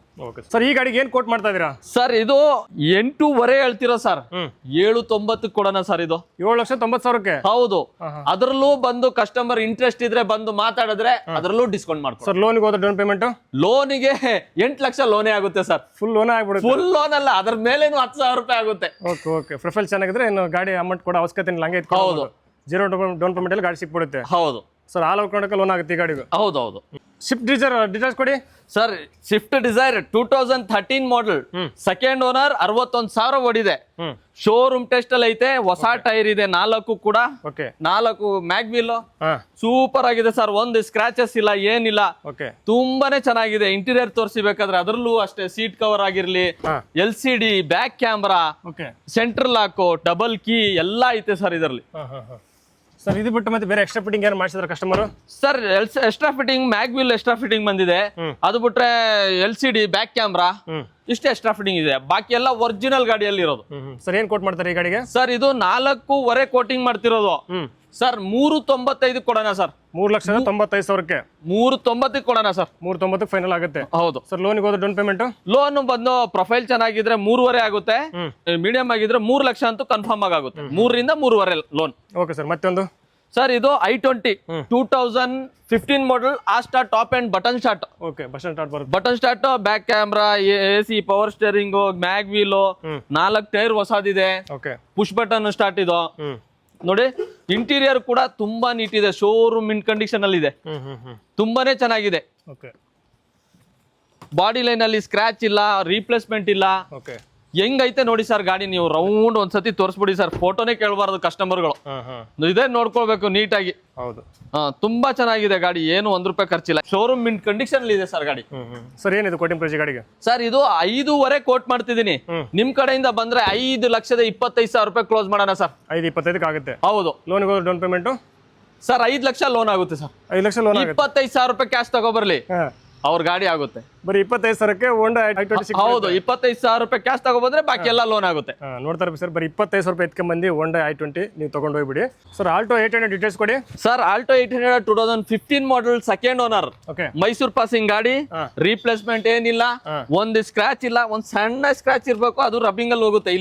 [SPEAKER 1] ಸರ್ ಈ ಗಾಡಿಗೆ ಏನ್ ಕೋಟ್ ಮಾಡ್ತಾ ಇದೀರಾ?
[SPEAKER 2] ಸರ್ ಇದು 8.5 ಹೇಳ್ತಿರೋ ಸರ್. 790 ಕೊಡೋಣ ಸರ್. ಇದು
[SPEAKER 1] 7,90,000ಕ್ಕೆ?
[SPEAKER 2] ಹೌದು. ಅದ್ರಲ್ಲೂ ಬಂದು ಕಸ್ಟಮರ್ ಇಂಟ್ರೆಸ್ಟ್ ಇದ್ರೆ ಬಂದು ಮಾತಾಡಿದ್ರೆ ಅದ್ರಲ್ಲೂ ಡಿಸ್ಕೌಂಟ್ ಮಾಡ್ತಾರೆ.
[SPEAKER 1] ಸರ್ ಲೋನ್ಗೆ ಹೋದ್ರೆ ಡೌನ್ ಪೇಮೆಂಟ್?
[SPEAKER 2] ಲೋನಿಗೆ 8 ಲಕ್ಷ ಲೋನೇ ಆಗುತ್ತೆ ಸರ್.
[SPEAKER 1] ಫುಲ್ ಲೋನ್ ಆಗ್ಬಿಡುತ್ತೆ?
[SPEAKER 2] ಫುಲ್ ಲೋನ್ ಅಲ್ಲ, ಅದ್ರ ಮೇಲೇನು 10,000 ರೂಪಾಯಿ ಆಗುತ್ತೆ.
[SPEAKER 1] ಓಕೆ ಪ್ರೊಫೈಲ್ ಚೆನ್ನಾಗಿದ್ರೆ ಇನ್ನು ಗಾಡಿ ಅಮೌಂಟ್ ಕೊಡೋ ಅವಶ್ಯಕತೆ ಇಲ್ಲ. ಹಂಗೆ
[SPEAKER 2] ಹೌದು,
[SPEAKER 1] 0 ಡೌನ್ ಪೇಮೆಂಟ್ ಅಲ್ಲಿ ಗಾಡಿ ಸಿಕ್ಬಿಡುತ್ತೆ.
[SPEAKER 2] ಹೌದು
[SPEAKER 1] sir, all over Karnataka loan ಆಗುತ್ತೆ ಈ ಗಾಡಿಗೂ?
[SPEAKER 2] ಹೌದೌದು.
[SPEAKER 1] ಸ್ವಿಫ್ಟ್ ಡಿಸೈರ್ ಡೀಟೇಲ್ಸ್ ಕೊಡಿ
[SPEAKER 2] ಸರ್. ಸ್ವಿಫ್ಟ್ ಡಿಸೈರ್ 2013 ಮಾಡಲ್, ಸೆಕೆಂಡ್ ಓನರ್, 61,000 ಓಡಿದೆ. ಶೋರೂಮ್ ಟೆಸ್ಟ್ ಅಲ್ಲಿ ಐತೆ. ಹೊಸ ಟೈರ್ ಇದೆ 4 ಕೂಡ. 4 ಮ್ಯಾಗ್ವಿಲ್ ಸೂಪರ್ ಆಗಿದೆ ಸರ್. ಒಂದು ಸ್ಕ್ರಾಚಸ್ ಇಲ್ಲ, ಏನಿಲ್ಲ. ತುಂಬಾನೇ ಚೆನ್ನಾಗಿದೆ. ಇಂಟೀರಿಯರ್ ತೋರಿಸಬೇಕಾದ್ರೆ ಅದ್ರಲ್ಲೂ ಅಷ್ಟೇ. ಸೀಟ್ ಕವರ್ ಆಗಿರ್ಲಿ, LCD, back camera, central lock, double key ಎಲ್ಲ ಐತೆ ಸರ್ ಇದರಲ್ಲಿ.
[SPEAKER 1] ಸರ್ ಇದು ಬಿಟ್ಟು ಮತ್ತೆ ಬೇರೆ ಎಕ್ಸ್ಟ್ರಾ ಫಿಟ್ಟಿಂಗ್ ಏನು ಮಾಡಿಸಿದ್ರೆ customer?
[SPEAKER 2] Sir extra fitting mag wheel extra fitting ಬಂದಿದೆ. ಅದು ಬಿಟ್ರೆ LCD, ಬ್ಯಾಕ್ ಕ್ಯಾಮ್ರಾ ಇಷ್ಟೇ ಎಕ್ಸ್ಟ್ರಾ ಫಿಟ್ಟಿಂಗ್ ಇದೆ. ಬಾಕಿ ಎಲ್ಲ ಒರಿಜಿನಲ್ ಗಾಡಿಯಲ್ಲಿ ಇರೋದು.
[SPEAKER 1] ಸರ್ ಏನ್ ಕೋಟ್ ಮಾಡ್ತಾರೆ ಈ ಗಾಡಿಗೆ?
[SPEAKER 2] ಸರ್ ಇದು 4.5 ಕೋಟಿಂಗ್ ಮಾಡ್ತಿರೋದು ಸರ್. 395 ಕೊಡೋಣ ಸರ್.
[SPEAKER 1] 3,95,000ಕ್ಕೆ?
[SPEAKER 2] 390 ಕೊಡೋಣ ಸರ್.
[SPEAKER 1] 390 ಫೈನಲ್ ಆಗುತ್ತೆ.
[SPEAKER 2] ಹೌದು
[SPEAKER 1] ಸರ್. ಲೋನಿಗೆ ಹೋದ್ರೆ ಡೌನ್ ಪೇಮೆಂಟ್?
[SPEAKER 2] ಲೋನ್ ಬಂದು ಪ್ರೊಫೈಲ್ ಚೆನ್ನಾಗಿದ್ರೆ 3.5 ಆಗುತ್ತೆ. ಮೀಡಿಯಂ ಆಗಿದ್ರೆ 3 ಲಕ್ಷ ಅಂತೂ ಕನ್ಫರ್ಮ್ ಆಗುತ್ತೆ. 3ರಿಂದ 3.5 ಲೋನ್.
[SPEAKER 1] Okay sir. ಮತ್ತೊಂದು
[SPEAKER 2] ಸರ್, ಇದು i20 2015 model, Asta top and button start.
[SPEAKER 1] Okay, button start ಬರುತ್ತೆ.
[SPEAKER 2] Button start, back camera, AC, power steering, mag wheel, 4 tyre ಹೊಸದಿದೆ. ಪುಷ್ ಬಟನ್ ಸ್ಟಾರ್ಟ್ ಇದು ನೋಡಿ. ಇಂಟೀರಿಯರ್ ಕೂಡ ತುಂಬಾ ನೀಟ್ ಇದೆ. ಶೋರೂಮ್ ಇನ್ ಕಂಡೀಷನ್ ಅಲ್ಲಿ ಇದೆ. ತುಂಬಾನೇ ಚೆನ್ನಾಗಿದೆ. ಬಾಡಿ ಲೈನ್ ಅಲ್ಲಿ ಸ್ಕ್ರಾಚ್ ಇಲ್ಲ, ರೀಪ್ಲೇಸ್ಮೆಂಟ್ ಇಲ್ಲ. ಹೆಂಗೈತೆ ನೋಡಿ ಸರ್ ಗಾಡಿ. ನೀವು ರೌಂಡ್ ಒಂದ್ಸತಿ ತೋರಿಸ್ಬಿಡಿ ಸರ್. ಫೋಟೋನೇ ಕೇಳಬಾರ್ದು ಕಸ್ಟಮರ್ಗಳು. ಇದೇ ನೋಡ್ಕೊಳ್ಬೇಕು ನೀಟಾಗಿ.
[SPEAKER 1] ಹೌದು,
[SPEAKER 2] ತುಂಬಾ ಚೆನ್ನಾಗಿದೆ ಗಾಡಿ. ಏನು ₹1 ಖರ್ಚಿಲ್ಲ. ಶೋರೂಮ್ ಇನ್ ಕಂಡೀಷನ್ ಇದೆ ಸರ್ ಗಾಡಿ.
[SPEAKER 1] ಸರ್ ಏನಿದೆ ಕೋಟಿಂಗ್ ಪ್ರೈಸ್ ಗಾಡಿಗೆ?
[SPEAKER 2] ಸರ್ ಇದು 5.5 ಕೋಟ್ ಮಾಡ್ತಿದ್ದೀನಿ. ನಿಮ್ ಕಡೆಯಿಂದ ಬಂದ್ರೆ 5,25,000 ರೂಪಾಯಿ ಕ್ಲೋಸ್ ಮಾಡೋಣ ಸರ್.
[SPEAKER 1] 5,25ಕ್ಕೆ ಆಗುತ್ತೆ?
[SPEAKER 2] ಹೌದು.
[SPEAKER 1] ಲೋನ್ಗೆ ಹೋದ್ರೆ down payment?
[SPEAKER 2] Sir 5 lakh loan ಆಗುತ್ತೆ ಸರ್.
[SPEAKER 1] 5 ಲಕ್ಷ ಲೋನ್?
[SPEAKER 2] 25,000 ರೂಪಾಯಿ ಕ್ಯಾಶ್ ತಗೋಬರ್ಲಿ, ಅವ್ರ ಗಾಡಿ ಆಗುತ್ತೆ.
[SPEAKER 1] ಬರೀ 25,000ಕ್ಕೆ ಹೋಂಡಾ i20?
[SPEAKER 2] ಹೌದು, 25,000 ರೂಪಾಯಿ ಕ್ಯಾಶ್ ತಗೋಬಂದ್ರೆ ಬಾಕಿ ಎಲ್ಲ ಲೋನ್ ಆಗುತ್ತೆ.
[SPEAKER 1] ನೋಡ್ತಾ ಇರ್ಬೇಕು ಸರ್. ಬರೀ 25,000 ರೂಪಾಯಿ ಎತ್ಕೊಂಡ್ ಬಂದು ಹೋಂಡಾ i20 ನೀವು ತಗೊಂಡು ಹೋಗ್ಬಿಡಿ. ಸರ್ ಆಲ್ಟೋ 800 ಡೀಟೇಲ್ಸ್ ಕೊಡಿ.
[SPEAKER 2] ಸರ್ ಆಲ್ಟೋ 800 2015 ಮಾಡಲ್, ಸೆಕೆಂಡ್ ಓನರ್, ಮೈಸೂರು ಪಾಸಿಂಗ್ ಗಾಡಿ. ರೀಪ್ಲೇಸ್ಮೆಂಟ್ ಏನಿಲ್ಲ, ಒಂದು ಸ್ಕ್ರಾಚ್ ಇಲ್ಲ. ಒಂದ್ ಸಣ್ಣ ಸ್ಕ್ರಾಚ್ ಇರ್ಬೇಕು, ಅದು ರಬ್ಬಿಂಗ್ ಅಲ್ಲಿ ಹೋಗುತ್ತೆ.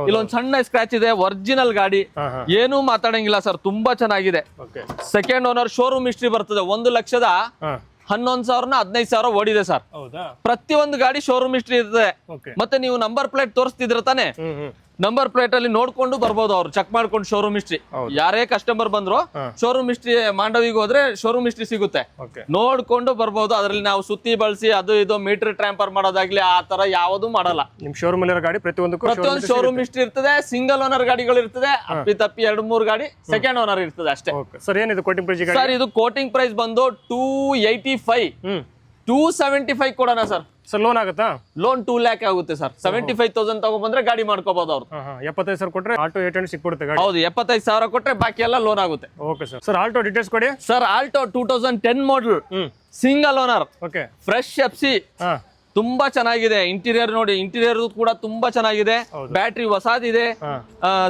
[SPEAKER 2] ಇಲ್ಲೊಂದ್ ಸಣ್ಣ ಸ್ಕ್ರಾಚ್ ಇದೆ. ಒರಿಜಿನಲ್ ಗಾಡಿ, ಏನೂ ಮಾತಾಡಂಗಿಲ್ಲ ಸರ್. ತುಂಬಾ ಚೆನ್ನಾಗಿದೆ. ಸೆಕೆಂಡ್ ಓನರ್, ಶೋರೂಮ್ ಹಿಸ್ಟ್ರಿ ಬರ್ತದೆ. 1,11,000 15,000 ಓಡಿದೆ ಸರ್. ಪ್ರತಿಯೊಂದು ಗಾಡಿ ಶೋರೂಮ್ ಹಿಸ್ಟ್ರಿ ಇರ್ತದೆ. ಮತ್ತೆ ನೀವು ನಂಬರ್ ಪ್ಲೇಟ್ ತೋರಿಸ್ತಿದ್ರ ತಾನೆ, ನಂಬರ್ ಪ್ಲೇಟ್ ಅಲ್ಲಿ ನೋಡ್ಕೊಂಡು ಬರ್ಬೋದು ಅವ್ರು ಚೆಕ್ ಮಾಡ್ಕೊಂಡು ಶೋರೂಮ್ ಹಿಸ್ಟ್ರಿ. ಯಾರೇ ಕಸ್ಟಮರ್ ಬಂದ್ರು ಶೋರೂಮ್ ಹಿಸ್ಟ್ರಿ ಮಾಂಡವಿಗೆ ಹೋದ್ರೆ ಶೋರೂಮ್ ಹಿಸ್ಟ್ರಿ ಸಿಗುತ್ತೆ, ನೋಡ್ಕೊಂಡು ಬರ್ಬೋದು. ಅದ್ರಲ್ಲಿ ನಾವು ಸುತ್ತಿ ಬಳಸಿ ಅದು ಇದು ಮೀಟರ್ ಟ್ರಾಂಪರ್ ಮಾಡೋದಾಗ್ಲಿ ಆ ತರ ಯಾವುದು ಮಾಡಲ್ಲ.
[SPEAKER 1] ನಿಮ್ ಶೋರೂಮ್ ಅಲ್ಲಿ ಗಾಡಿ
[SPEAKER 2] ಪ್ರತಿಯೊಂದು ಶೋರೂಮ್ ಹಿಸ್ಟ್ರಿ ಇರ್ತದೆ. ಸಿಂಗಲ್ ಓನರ್ ಗಾಡಿಗಳು ಇರ್ತದೆ, ಅಪ್ಪಿ ತಪ್ಪಿ 2-3 ಗಾಡಿ ಸೆಕೆಂಡ್ ಓನರ್ ಇರ್ತದೆ ಅಷ್ಟೇ.
[SPEAKER 1] ಸರ್ ಏನಿದೆ ಕೋಟಿಂಗ್ ಪ್ರೈಸ್?
[SPEAKER 2] ಸರ್ ಇದು ಕೋಟಿಂಗ್ ಪ್ರೈಸ್ ಬಂದು 285, 275 ಕೊಡೋಣ ಸರ್.
[SPEAKER 1] ಸರ್ ಲೋನ್ ಆಗುತ್ತಾ?
[SPEAKER 2] ಲೋನ್ 2 lakh ಆಗುತ್ತೆ ಸರ್. 75,000 ತಗೊಬಂದ್ರೆ ಗಾಡಿ ಮಾಡ್ಕೋಬಹುದು ಅವ್ರು.
[SPEAKER 1] 75,000 ಕೊಟ್ರೆ ಆಲ್ಟೋ 800 ಸಿಕ್ಬಿಡುತ್ತೆ ಗಾಡಿ.
[SPEAKER 2] ಹೌದು, 75,000 ಕೊಟ್ರೆ ಬಾಕಿ ಎಲ್ಲ ಲೋನ್ ಆಗುತ್ತೆ.
[SPEAKER 1] Okay sir. Sir Alto details ಕೊಡಿ.
[SPEAKER 2] Sir Alto 2010 model, single owner,
[SPEAKER 1] okay,
[SPEAKER 2] fresh FC, ತುಂಬಾ ಚೆನ್ನಾಗಿದೆ. ಇಂಟೀರಿಯರ್ ನೋಡಿ, ಇಂಟೀರಿಯರ್ ಕೂಡ ತುಂಬಾ ಚೆನ್ನಾಗಿದೆ. ಬ್ಯಾಟ್ರಿ ಹೊಸಾದಿದೆ,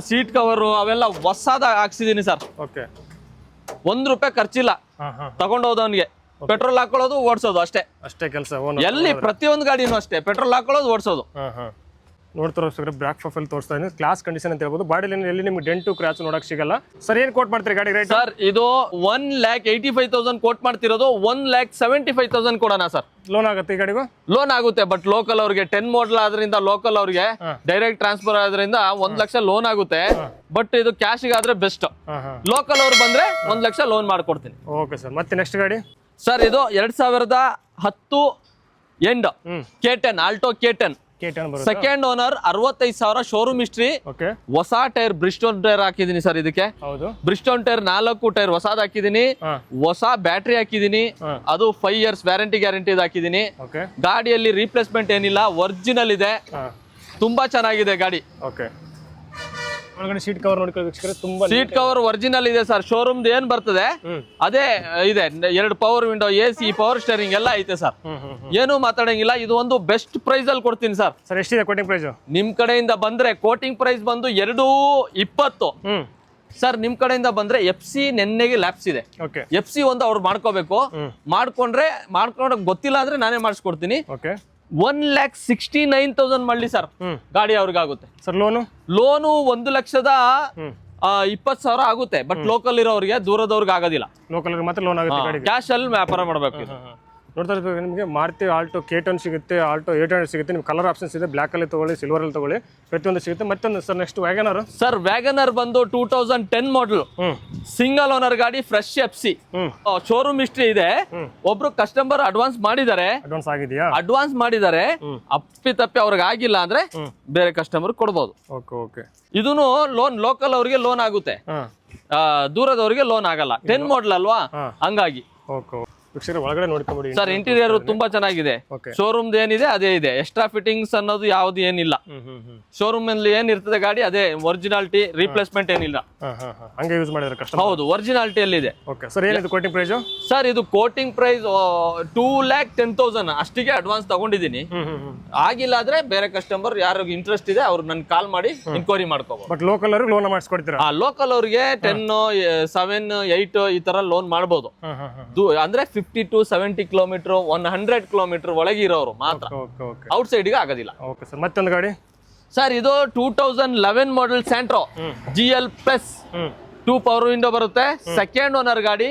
[SPEAKER 2] ಸೀಟ್ ಕವರ್ ಅವೆಲ್ಲ ಹೊಸಾದ ಹಾಕ್ಸಿದೀನಿ ಸರ್.
[SPEAKER 1] ಓಕೆ,
[SPEAKER 2] ₹1 ಖರ್ಚಿಲ್ಲ. ತಗೊಂಡು ಹೋದವನ್ಗೆ ಪೆಟ್ರೋಲ್ ಹಾಕೊಳ್ಳೋದು ಓಡಿಸೋದು ಅಷ್ಟೇ
[SPEAKER 1] ಕೆಲಸ.
[SPEAKER 2] ಎಲ್ಲಿ ಪ್ರತಿಯೊಂದು ಗಾಡಿನೂ ಅಷ್ಟೇ, ಪೆಟ್ರೋಲ್ ಹಾಕೊಳ್ಳೋದು ಓಡಿಸೋದು.
[SPEAKER 1] ನೋಡ್ತಾರೋ ಬ್ಯಾಕ್ ಪ್ರೊಫೈಲ್ ತೋರಿಸ್ತಾ ಇದ್ದೀನಿ, ಕ್ಲಾಸ್ ಕಂಡೀಷನ್ ಅಂತ ಹೇಳ್ಬೋದು. ಬಾಡಿ ಎಲ್ಲಿ ನಿಮ್ಗೆ ಡೆಂಟು ಕ್ರಾಚ್ ನೋಡಕ್ ಸಿಗಲ್ಲ. ಸರ್ ಏನ್ ಕೋಟ್ ಮಾಡ್ತೀರಿ ಗಾಡಿ ರೇಟ್?
[SPEAKER 2] ಸರ್ ಇದು 1,85,000 ಕೋಟ್ ಮಾಡ್ತಿರೋದು, 1,75,000 ಕೊಡೋಣ ಸರ್.
[SPEAKER 1] ಲೋನ್ ಆಗುತ್ತೆ ಈ ಗಾಡಿಗೂ?
[SPEAKER 2] ಲೋನ್ ಆಗುತ್ತೆ, ಬಟ್ ಲೋಕಲ್ ಅವ್ರಿಗೆ 10 ಮಾಡಲ್ ಆದ್ರಿಂದ ಲೋಕಲ್ ಅವ್ರಿಗೆ ಡೈರೆಕ್ಟ್ ಟ್ರಾನ್ಸ್ಫರ್ ಆದ್ರಿಂದ 1 ಲಕ್ಷ ಲೋನ್ ಆಗುತ್ತೆ. ಬಟ್ ಇದು ಕ್ಯಾಶ್ ಆದ್ರೆ ಬೆಸ್ಟ್. ಲೋಕಲ್ ಅವ್ರು ಬಂದ್ರೆ 1 ಲಕ್ಷ ಲೋನ್ ಮಾಡ್ಕೊಡ್ತೀನಿ.
[SPEAKER 1] Okay sir. ಮತ್ತೆ ನೆಕ್ಸ್ಟ್ ಗಾಡಿ
[SPEAKER 2] ಸರ್ ಇದು 2010 end K10, Alto K10 second owner, 65,000 showroom history. ಹೊಸ ಟೈರ್ ಬ್ರಿಸ್ಟೋನ್ ಟೈರ್ ಹಾಕಿದೀನಿ ಸರ್. ಇದಕ್ಕೆ ಬ್ರಿಸ್ಟೋನ್ ಟೈರ್ 4 ಟೈರ್ ಹೊಸದ್ ಹಾಕಿದೀನಿ. ಹೊಸ ಬ್ಯಾಟ್ರಿ ಹಾಕಿದೀನಿ, ಅದು 5 years ವ್ಯಾರಂಟಿ ಗ್ಯಾರಂಟಿ ಹಾಕಿದೀನಿ. ಗಾಡಿಯಲ್ಲಿ ರೀಪ್ಲೇಸ್ಮೆಂಟ್ ಏನಿಲ್ಲ, ಒರಿಜಿನಲ್ ಇದೆ, ತುಂಬಾ ಚೆನ್ನಾಗಿದೆ ಗಾಡಿ.
[SPEAKER 1] ಸೀಟ್ ಕವರ್ ನೋಡ್ಕೊಳ್ಳಿ, ತುಂಬಾ
[SPEAKER 2] ಸೀಟ್ ಕವರ್ ಒರಿಜಿನಲ್ ಇದೆ ಸರ್. ಶೋರೂಮ್ ಏನ್ ಬರ್ತದೆ ಅದೇ ಇದೆ. 2 power window, AC, power steering ಎಲ್ಲ ಐತೆ ಸರ್. ಏನು ಮಾತಾಡಂಗಿಲ್ಲ. ಇದು ಒಂದು ಬೆಸ್ಟ್ ಪ್ರೈಸ್ ಅಲ್ಲಿ ಕೊಡ್ತೀನಿ ಸರ್.
[SPEAKER 1] ಸರ್ ಎಷ್ಟಿದೆ ಕೋಟಿಂಗ್ ಪ್ರೈಸ್?
[SPEAKER 2] ನಿಮ್ ಕಡೆಯಿಂದ ಬಂದ್ರೆ ಕೋಟಿಂಗ್ ಪ್ರೈಸ್ ಬಂದು 220 ಸರ್. ನಿಮ್ ಕಡೆಯಿಂದ ಬಂದ್ರೆ FC ನೆನ್ನೆಗೆ ಲ್ಯಾಪ್ಸ್ ಇದೆ. FC ಒಂದು ಅವ್ರು ಮಾಡ್ಕೋಬೇಕು. ಮಾಡ್ಕೊಂಡ್ರೆ ಗೊತ್ತಿಲ್ಲ ಅಂದ್ರೆ ನಾನೇ ಮಾಡಿಸ್ಕೊಡ್ತೀನಿ. 1,69,000 ಮಾಡಲಿ ಸರ್, ಗಾಡಿ ಅವ್ರಿಗಾಗುತ್ತೆ ಸರ್. ಲೋನು 1,20,000 ಆಗುತ್ತೆ. ಬಟ್ ಲೋಕಲ್ ಇರೋರಿಗೆ, ದೂರದವ್ರಿಗೆ ಆಗೋದಿಲ್ಲ.
[SPEAKER 1] ಲೋಕಲ್ ಮಾತ್ರ ಲೋನ್ ಆಗುತ್ತೆ.
[SPEAKER 2] ಕ್ಯಾಶ್ ಅಲ್ಲಿ ವ್ಯಾಪಾರ ಮಾಡಬೇಕು.
[SPEAKER 1] ನೋಡ್ತಾ ಇರ್ಬೇಕು ನಿಮಗೆ ಮಾರುತಿ ಆಲ್ಟೋ K10 ಸಿಗುತ್ತೆ, ಆಲ್ಟೋ 800 ಸಿಗುತ್ತೆ. ನಿಮ್ಗೆ ಕಲರ್ ಆಪ್ಷನ್ಸ್ ಇದೆ, ಬ್ಲಾಕ್ ಅಲ್ಲಿ ತಗೊಳ್ಳಿ, ಸಿಲ್ವರ್ ಅಲ್ಲಿ ತಗೊಳ್ಳಿ, ಪ್ರತಿಯೊಂದು ಸಿಗುತ್ತೆ. ಮತ್ತೊಂದು sir next Wagon R.
[SPEAKER 2] Sir Wagon R ಬಂದು 2010 ಮಾಡಲ್, ಸಿಂಗಲ್ ಓನರ್ ಗಾಡಿ, ಫ್ರೆಶ್ FC, ಶೋರೂಮ್ ಹಿಸ್ಟ್ರಿ ಇದೆ. ಒಬ್ರು ಕಸ್ಟಮರ್ ಅಡ್ವಾನ್ಸ್ ಮಾಡಿದ್ದಾರೆ. ಅಡ್ವಾನ್ಸ್ ಮಾಡಿದ್ದಾರೆ, ಅಪ್ಪಿ ತಪ್ಪಿ ಅವ್ರಿಗೆ ಆಗಿಲ್ಲ ಅಂದ್ರೆ ಬೇರೆ ಕಸ್ಟಮರ್ ಕೊಡ್ಬೋದು. ಇದೂನು ಲೋನ್ ಲೋಕಲ್ ಅವ್ರಿಗೆ ಲೋನ್ ಆಗುತ್ತೆ, ದೂರದವ್ರಿಗೆ ಲೋನ್ ಆಗಲ್ಲ. 10 ಮಾಡಲ್ ಅಲ್ವಾ, ಹಂಗಾಗಿ.
[SPEAKER 1] ಒಳಗಡೆ ನೋಡ್ಕೊಂಡ್ಬಿಡಿ
[SPEAKER 2] ಸರ್. ಇಂಟೀರಿಯರ್ ತುಂಬಾ ಚೆನ್ನಾಗಿದೆ. ಶೋರೂಮ್ ಏನಿದೆ ಅದೇ ಇದೆ, ಎಕ್ಸ್ಟ್ರಾ ಫಿಟ್ಟಿಂಗ್ಸ್ ಅನ್ನೋದು ಯಾವ್ದು ಏನಿಲ್ಲ. ಶೋರೂಮ್ ಅಲ್ಲಿ ಏನ್ ಇರ್ತದೆ ಗಾಡಿ ಅದೇ ಒರಿಜಿನಾಲಿಟಿ, ರೀಪ್ಲೇಸ್ಮೆಂಟ್ ಏನಿಲ್ಲ.
[SPEAKER 1] ಹಂಗೆ ಯೂಸ್ ಮಾಡಿದ್ರೆ ಕಷ್ಟ.
[SPEAKER 2] ಹೌದು, ಒರಿಜಿನಾಲಿಟಿ ಅಲ್ಲಿ ಇದೆ.
[SPEAKER 1] ಸರ್ ಏನಿದೆ ಕೋಟಿಂಗ್ ಪ್ರೈಸ್?
[SPEAKER 2] ಸರ್ ಇದು ಕೋಟಿಂಗ್ ಪ್ರೈಸ್ 2,10,000 ಅಷ್ಟಿಗೆ ಅಡ್ವಾನ್ಸ್ ತಗೊಂಡಿದ್ದೀನಿ. ಆಗಿಲ್ಲ ಆದ್ರೆ ಬೇರೆ ಕಸ್ಟಮರ್ ಯಾರಿಗೆ ಇಂಟ್ರೆಸ್ಟ್ ಇದೆ ಅವ್ರು ನನ್ ಕಾಲ್ ಮಾಡಿ ಇನ್ಕ್ವೈರಿ ಮಾಡ್ಕೋಬಹುದು.
[SPEAKER 1] ಬಟ್ ಲೋಕಲ್ ಅವ್ರಿಗೆ ಲೋನ್ ಮಾಡಿಸ್ಕೊಡ್ತೀರಾ?
[SPEAKER 2] ಲೋಕಲ್ ಅವ್ರಿಗೆ 10, 7, 8 ಈ ತರ ಲೋನ್ ಮಾಡಬಹುದು. ಅಂದ್ರೆ 50 to 70 ಕಿಲೋಮೀಟರ್, 100 ಕಿಲೋಮೀಟರ್ ಒಳಗೆ ಇರೋರು ಮಾತ್ರ, ಔಟ್ ಸೈಡ್ ಗೆ ಆಗೋದಿಲ್ಲ.
[SPEAKER 1] ಮತ್ತೊಂದು ಗಾಡಿ
[SPEAKER 2] ಸರ್ ಇದು 2011 model Santro GL plus, 2 power window ಬರುತ್ತೆ. ಸೆಕೆಂಡ್ ಓನರ್ ಗಾಡಿ,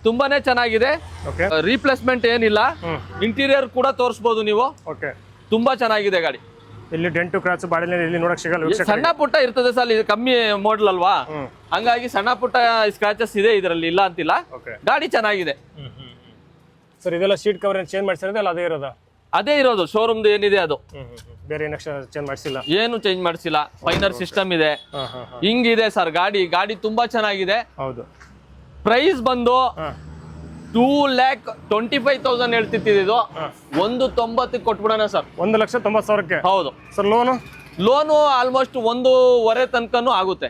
[SPEAKER 2] ತುಂಬಾನೇ ಚೆನ್ನಾಗಿದೆ. ರೀಪ್ಲೇಸ್ಮೆಂಟ್ ಏನಿಲ್ಲ. ಇಂಟೀರಿಯರ್ ಕೂಡ ತೋರಿಸಬಹುದು ನೀವು, ತುಂಬಾ ಚೆನ್ನಾಗಿದೆ ಗಾಡಿ.
[SPEAKER 1] ಇಲ್ಲಿ ಡೆಂಟು ಕ್ರಾಚ್ ಬಾಡಿಯಲ್ಲಿ ನೋಡಕ್ ಸಿಗಲ್ಲ.
[SPEAKER 2] ಸಣ್ಣ ಪುಟ್ಟ ಇರ್ತದೆ ಸರ್, ಇದು ಕಮ್ಮಿ ಮಾಡಲ್ ಅಲ್ವಾ, ಹಂಗಾಗಿ ಸಣ್ಣ ಪುಟ್ಟ ಸ್ಕ್ರಾಚಸ್ ಇದೆ ಇದರಲ್ಲಿ, ಇಲ್ಲ ಅಂತಿಲ್ಲ. ಗಾಡಿ ಚೆನ್ನಾಗಿದೆ
[SPEAKER 1] ಸರ್. ಇದೆಲ್ಲ ಸೀಟ್ ಕವರ್ ಚೇಂಜ್ ಮಾಡಿಸಿರೋದು ಅಲ್ಲ ಅದೇ ಇರೋದಾ?
[SPEAKER 2] ಅದೇ ಇರೋದು ಶೋರೂಮ್ ಏನಿದೆ ಅದು.
[SPEAKER 1] ಬೇರೆ ಚೇಂಜ್ ಮಾಡಿಸಿಲ್ಲ,
[SPEAKER 2] ಏನು ಚೇಂಜ್ ಮಾಡಿಸಿಲ್ಲ. ಫೈನರ್ ಸಿಸ್ಟಮ್ ಇದೆ, ಹಿಂಗಿದೆ ಸರ್. ಗಾಡಿ ತುಂಬಾ ಚೆನ್ನಾಗಿದೆ.
[SPEAKER 1] ಹೌದು.
[SPEAKER 2] ಪ್ರೈಸ್ ಬಂದು 2,25,000 ಹೇಳ್ತಿದ್ದು, 1,90,000 ಕೊಟ್ಬಿಡೋಣ ಸರ್.
[SPEAKER 1] 1,90,000.
[SPEAKER 2] ಹೌದು
[SPEAKER 1] ಸರ್.
[SPEAKER 2] ಲೋನು ಆಲ್ಮೋಸ್ಟ್ 1.5 ತನಕನೂ ಆಗುತ್ತೆ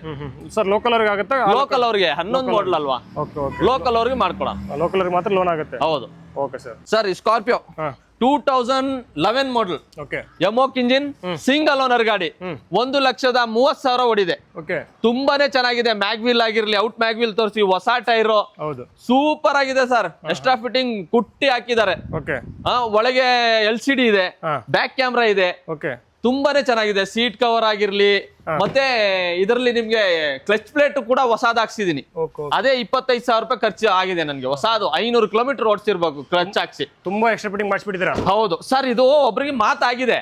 [SPEAKER 1] ಸರ್. ಲೋಕಲ್ ಅವ್ರಿಗೆ ಆಗುತ್ತೆ?
[SPEAKER 2] ಲೋಕಲ್ ಅವ್ರಿಗೆ 11 ಮಾಡಲ್ ಅಲ್ವಾ, ಲೋಕಲ್ ಅವ್ರಿಗೆ ಮಾಡ್ಕೊಡ.
[SPEAKER 1] ಲೋಕಲ್ ಅವ್ರಿಗೆ ಮಾತ್ರ ಲೋನ್ ಆಗುತ್ತೆ.
[SPEAKER 2] ಹೌದು.
[SPEAKER 1] Okay sir.
[SPEAKER 2] ಸರ್ ಸ್ಕಾರ್ಪಿಯೋ 2011 ಮಾಡಲ್, ಎಮೋಕ್ ಇಂಜಿನ್, ಸಿಂಗಲ್ ಓನರ್ ಗಾಡಿ, 1,30,30,000 ಓಡಿದೆ. ತುಂಬಾನೇ ಚೆನ್ನಾಗಿದೆ. ಮ್ಯಾಗ್ವಿಲ್ ಆಗಿರ್ಲಿ, ಔಟ್ ಮ್ಯಾಗ್ವಿಲ್ ತೋರಿಸಿ, ಹೊಸ ಟೈರ್, ಸೂಪರ್ ಆಗಿದೆ ಸರ್. ಎಕ್ಸ್ಟ್ರಾ ಫಿಟ್ಟಿಂಗ್ ಕುಟ್ಟಿ ಹಾಕಿದ್ದಾರೆ. ಒಳಗೆ LCD ಇದೆ, ಬ್ಯಾಕ್ ಕ್ಯಾಮ್ರಾ ಇದೆ, ತುಂಬಾನೇ ಚೆನ್ನಾಗಿದೆ. ಸೀಟ್ ಕವರ್ ಆಗಿರ್ಲಿ, ಮತ್ತೆ ಇದರಲ್ಲಿ ನಿಮ್ಗೆ ಕ್ಲಚ್ ಪ್ಲೇಟ್ ಕೂಡ ಹೊಸಾದ್ ಹಾಕ್ಸಿದೀನಿ. ಅದೇ 25,000 ರೂಪಾಯಿ ಖರ್ಚು ಆಗಿದೆ ನನ್ಗೆ. ಹೊಸದು 500 ಕಿಲೋಮೀಟರ್ ಓಡಿಸಿರ್ಬೇಕು ಕ್ಲಚ್ ಹಾಕ್ಸಿ.
[SPEAKER 1] ತುಂಬಾ ಎಕ್ಸ್ಟ್ರಾ ಫಿಟ್ಟಿಂಗ್ ಮಾಡಿಸ್ಬಿಟ್ಟಿದ್ದೀರಾ?
[SPEAKER 2] ಹೌದು ಸರ್. ಇದು ಒಬ್ರಿಗೆ ಮಾತಾಗಿದೆ,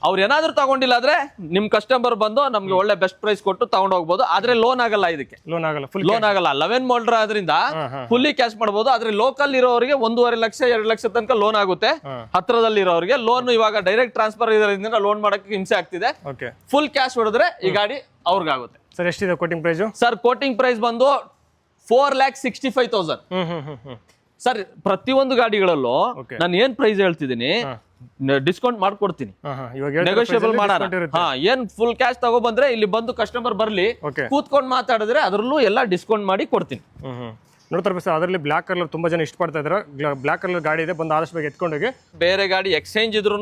[SPEAKER 2] ಅವ್ರು ಏನಾದ್ರು ತಗೊಂಡಿಲ್ಲ ಆದ್ರೆ ನಿಮ್ ಕಸ್ಟಮರ್ ಬಂದು ನಮ್ಗೆ ಒಳ್ಳೆ ಬೆಸ್ಟ್ ಪ್ರೈಸ್ ಕೊಟ್ಟು ತಗೊಂಡ್ ಹೋಗ್ಬೋದು. ಆದ್ರೆ ಲೋನ್ ಆಗಲ್ಲ ಇದಕ್ಕೆ,
[SPEAKER 1] ಲೋನ್ ಆಗಲ್ಲ, ಫುಲ್
[SPEAKER 2] ಲೋನ್ ಆಗಲ್ಲ. 11 ಮಾಡಲ್ ಆದ್ರಿಂದ ಫುಲ್ಲಿ ಕ್ಯಾಶ್ ಮಾಡಬಹುದು. ಆದ್ರೆ ಲೋಕಲ್ ಇರೋರಿಗೆ 1.5 ಲಕ್ಷ 2 ಲಕ್ಷ ತನಕ ಲೋನ್ ಆಗುತ್ತೆ. ಹತ್ರದಲ್ಲಿ ಇರೋರಿಗೆ ಲೋನ್ ಇವಾಗ ಡೈರೆಕ್ಟ್ ಟ್ರಾನ್ಸ್ಫರ್ ಇರೋದ್ರಿಂದ ಲೋನ್ ಮಾಡಕ್ಕೆ ಹಿಂಸೆ ಆಗ್ತಿದೆ. ಫುಲ್ ಕ್ಯಾಶ್ ಹೊಡೆದ್ರೆ ಈ ಗಾಡಿ ಅವ್ರಿಗಾಗುತ್ತೆ.
[SPEAKER 1] ಸರ್ ಎಷ್ಟಿದೆ quoting price?
[SPEAKER 2] Sir quoting price ಬಂದು 4,65,000. ಸರ್ ಪ್ರತಿಯೊಂದು ಗಾಡಿಗಳಲ್ಲೂ ನಾನು ಏನ್ ಪ್ರೈಸ್ ಹೇಳ್ತಿದ್ದೀನಿ ಡಿಸ್ಕೌಂಟ್ ಮಾಡ್ಕೊಡ್ತೀನಿ, ನೆಗೋಷಿಯಬಲ್ ಮಾಡೋಣ. ಏನ್ ಫುಲ್ ಕ್ಯಾಶ್ ತಗೊಬಂದ್ರೆ ಇಲ್ಲಿ ಬಂದು ಕಸ್ಟಮರ್ ಬರ್ಲಿ, ಕೂತ್ಕೊಂಡು ಮಾತಾಡಿದ್ರೆ ಅದ್ರಲ್ಲೂ ಎಲ್ಲ ಡಿಸ್ಕೌಂಟ್ ಮಾಡಿ ಕೊಡ್ತೀನಿ.
[SPEAKER 1] ನೋಡ್ತಾರೆ ಸರ್, ಅದರಲ್ಲಿ ಬ್ಲಾಕ್ ಕಲರ್ ತುಂಬಾ ಜನ ಇಷ್ಟಪಡ್ತಾ ಇದ್ದಾರೆ. ಬ್ಲಾಕ್ ಕಲರ್ ಗಾಡಿ ಇದೆ, ಬಂದು ಆದಷ್ಟು ಬೇಗ ಎತ್ಕೊಂಡೋಗಿ.
[SPEAKER 2] ಬೇರೆ ಗಾಡಿ ಎಕ್ಸ್ಚೇಂಜ್ ಇದ್ರು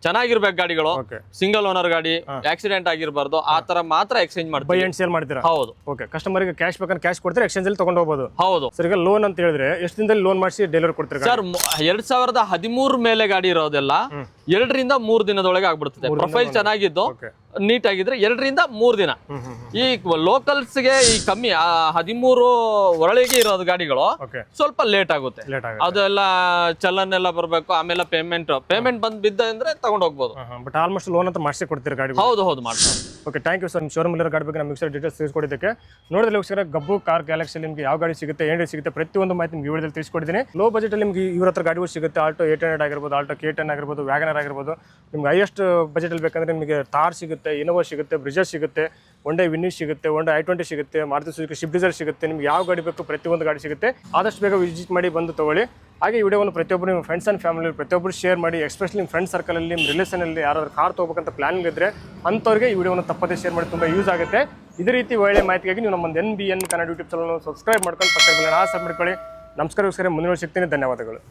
[SPEAKER 2] ಚೆನ್ನಾಗಿರ್ಬೇಕು ಗಾಡಿಗಳು, ಸಿಂಗಲ್ ಓನರ್ ಗಾಡಿ, ಆಕ್ಸಿಡೆಂಟ್ ಆಗಿರಬಾರ್ದು, ಆ ತರ ಮಾತ್ರ ಎಕ್ಸ್ಚೇಂಜ್ ಮಾಡ್ತೀವಿ.
[SPEAKER 1] ಬೈ ಅಂಡ್ ಸೇಲ್ ಮಾಡ್ತೀರಾ?
[SPEAKER 2] ಹೌದು.
[SPEAKER 1] ಓಕೆ, ಕಸ್ಟಮರ್ಗೆ ಕ್ಯಾಶ್ ಬೇಕಂದ್ರೆ ಕ್ಯಾಶ್ ಕೊಡ್ತಾರೆ, ಎಕ್ಸ್ಚೇಂಜ್ ಅಲ್ಲಿ ತಗೊಂಡು ಹೋಗಬಹುದು.
[SPEAKER 2] ಹೌದು
[SPEAKER 1] ಸರ್. ಈಗ ಲೋನ್ ಅಂತ ಹೇಳಿದ್ರೆ ಎಷ್ಟು ದಿನದಲ್ಲಿ ಲೋನ್ ಮಾಡಿಸಿ ಡೆಲಿವರಿ ಕೊಡ್ತಾರೆ
[SPEAKER 2] ಸರ್? 2013 ಮೇಲೆ ಗಾಡಿ ಇರೋದೆಲ್ಲ 2 ರಿಂದ 3 ದಿನದೊಳಗೆ ಆಗ್ಬಿಡ್ತದೆ. ಪ್ರೊಫೈಲ್ ಚೆನ್ನಾಗಿದ್ದು ನೀಟ್ ಆಗಿದ್ರೆ 2 ರಿಂದ 3 ದಿನ. ಈ ಲೋಕಲ್ಸ್ ಗೆ ಈ ಕಮ್ಮಿ 13 ಒಳಗೆ ಇರೋದು ಗಾಡಿಗಳು ಸ್ವಲ್ಪ ಲೇಟ್ ಆಗುತ್ತೆ. ಅದೆಲ್ಲ ಚಲನ್ ಎಲ್ಲ ಬರ್ಬೇಕು, ಆಮೇಲೆ ಪೇಮೆಂಟ್ ಬಂದ್ ಬಿದ್ದ ಅಂದ್ರೆ ತಗೊಂಡ್ ಹೋಗ್ಬೋದು.
[SPEAKER 1] ಬಟ್ ಆಲ್ಮೋಸ್ಟ್ ಲೋನ್ ಅಂತ ಮಾಡಿಸಿ ಕೊಡ್ತೀರಿ ಗಾಡಿ?
[SPEAKER 2] ಹೌದು ಹೌದು ಮಾಡ್ತಾರೆ.
[SPEAKER 1] Okay, thank you sir. ನಿಮ್ಮ ಶೋರೂಮ್ ಗಾಡಿ ಬಗ್ಗೆ ನಮಗೆ ಸರ್ ಡೀಟೇಲ್ಸ್ ತಿಳಿಸ್ಕೊಡಿದ್ದಕ್ಕೆ. ನೋಡಿದ್ರೆ ವೀಕ್ಷಕರೇ, ಗಬ್ಬು ಕಾರ್ ಗ್ಯಾಲಕ್ಸಿ ನಿಮಗೆ ಯಾವ ಗಾಡಿ ಸಿಗುತ್ತೆ, ಏನು ಸಿಗುತ್ತೆ, ಪ್ರತಿಯೊಂದು ಮಾಹಿತಿ ನಿಮ್ಗೆ ವಿಡಿಯೋದಲ್ಲಿ ತಿಳಿಸ್ಕೊಡ್ತೀನಿ. ಲೋ ಬಜೆಟ್ ಅಲ್ಲಿ ನಿಮಗೆ ಇವ್ರ ಹತ್ರ ಗಾಡಿಗಳು ಸಿಗುತ್ತೆ. ಆಲ್ಟೋ 800 ಆಗಿರ್ಬೋದು, ಆಲ್ಟೋ K10 ಆಗಿರ್ಬೋದು, ವ್ಯಾಗನರ್ ಆಗಿರ್ಬೋದು. ನಿಮ್ಗೆ ಹೈಯೆಸ್ಟ್ ಬಜೆಟ್ ಅಲ್ಲಿ ಬೇಕಂದ್ರೆ ನಿಮಗೆ ಥಾರ್ ಸಿಗುತ್ತೆ, ಇನೋವಾ ಸಿಗುತ್ತೆ, ಬ್ರಿಜಾ ಸಿಗುತ್ತೆ, Hyundai Venue ಸಿಗುತ್ತೆ, Honda i20 ಸಿಗುತ್ತೆ, ಮಾರುತಿ ಸುಜುಕಿ ಸ್ವಿಫ್ಟ್ ಡಿಸೈರ್ ಸಿಗುತ್ತೆ. ನಿಮ್ಗೆ ಯಾವ ಗಾಡಿ ಬೇಕು ಪ್ರತಿಯೊಂದು ಗಾಡಿ ಸಿಗುತ್ತೆ. ಆದಷ್ಟು ಬೇಗ ವಿಸಿಟ್ ಮಾಡಿ ಬಂದು ತಗೊಳ್ಳಿ. ಹಾಗೆ ಈ ವಿಡಿಯೋವನ್ನು ಪ್ರತಿಯೊಬ್ಬರು ನಿಮ್ಮ ಫ್ರೆಂಡ್ಸ್ ಆ್ಯಂಡ್ ಫ್ಯಾಮಿಲಿ ಪ್ರತಿಯೊಬ್ಬರು ಶೇರ್ ಮಾಡಿ. ಎಸ್ಪೆಷಲಿ ನಿಮ್ಮ ಫ್ರೆಂಡ್ ಸರ್ಕಲಲ್ಲಿ, ನಿಮ್ಮ ರಿಲೇಷನಲ್ಲಿ ಯಾರಾದ್ರೂ ಕಾರ್ ತೊಗೋಬೇಕಂತ ಪ್ಲಾನಿಂಗ್ ಇದ್ದರೆ ಅಂಥವ್ರಿಗೆ ಈ ವಿಡಿಯೋವನ್ನು ತಪ್ಪದೇ ಶೇರ್ ಮಾಡಿ, ತುಂಬ ಯೂಸ್ ಆಗುತ್ತೆ. ಇದೇ ರೀತಿ ಒಳ್ಳೆ ಮಾಹಿತಿಗಾಗಿ ನೀವು ನಮ್ಮೊಂದು NBN Kannada YouTube channel subscribe ಮಾಡ್ಕೊಂಡು ಪಕ್ಕದಲ್ಲಿ ಸಬ್ಮಿಟ್ ಮಾಡ್ಕೊಳ್ಳಿ. ನಮಸ್ಕಾರ ವೀಕ್ಷಕರೇ, ಮುಂದಿನ ಸಿಗ್ತೀನಿ. ಧನ್ಯವಾದಗಳು.